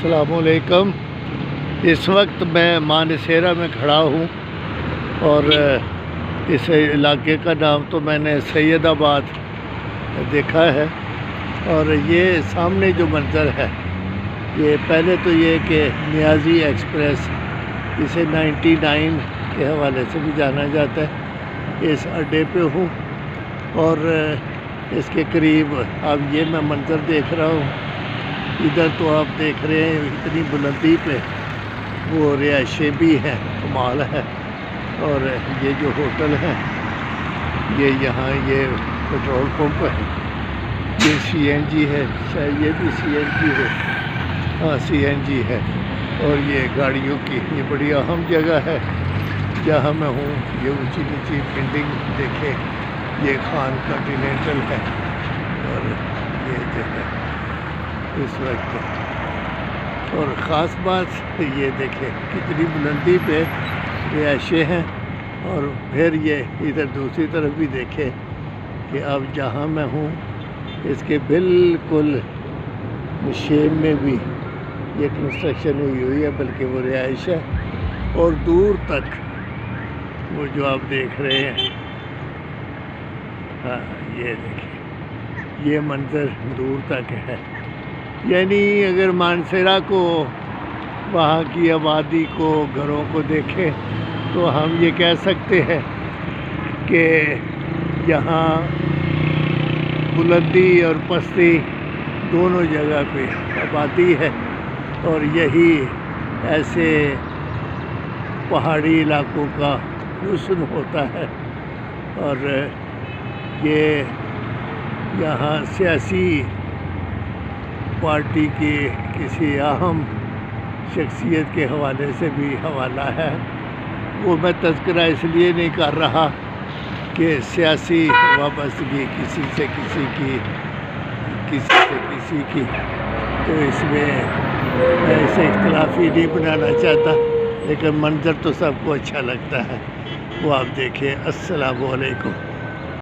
अस्सलाम वालेकुम। इस वक्त मैं मानसेरा में खड़ा हूँ और इस इलाके का नाम तो मैंने सैयदाबाद देखा है। और ये सामने जो मंज़र है, ये पहले तो ये कि नियाज़ी एक्सप्रेस, इसे 99 के हवाले से भी जाना जाता है, इस अड्डे पे हूँ और इसके करीब अब ये मैं मंज़र देख रहा हूँ। इधर तो आप देख रहे हैं इतनी बुलंदी पे वो रिहाइशें भी हैं, कमाल है। और ये जो होटल है, ये यहाँ ये पेट्रोल पंप है, ये CNG है, शायद ये भी CNG है, हाँ CNG है। और ये गाड़ियों की ये बड़ी अहम जगह है जहाँ मैं हूँ। ये ऊंची नीची बिल्डिंग देखे, ये खान कॉन्टिनेंटल है। और ये जो है इस वक्त और ख़ास बात ये देखें कितनी बुलंदी पे रिहाइशें हैं। और फिर ये इधर दूसरी तरफ भी देखें कि अब जहाँ मैं हूँ इसके बिल्कुल शेम में भी ये कंस्ट्रक्शन हुई है, बल्कि वो रिहाइश है। और दूर तक वो जो आप देख रहे हैं, हाँ ये देखिए, ये मंज़र दूर तक है। यानी अगर मानसेरा को, वहाँ की आबादी को, घरों को देखें तो हम ये कह सकते हैं कि यहाँ बुलंदी और पस्ती दोनों जगह पे आबादी है। और यही ऐसे पहाड़ी इलाकों का हुस्न होता है। और ये यहाँ सियासी पार्टी की किसी अहम शख्सियत के हवाले से भी हवाला है। वो मैं तज़किरा इसलिए नहीं कर रहा कि सियासी वाबस्तगी किसी से किसी की, तो इसमें मैं इसे इख्तिलाफी नहीं बनाना चाहता, लेकिन मंज़र तो सबको अच्छा लगता है। वो आप देखें। अस्सलामु अलैकुम।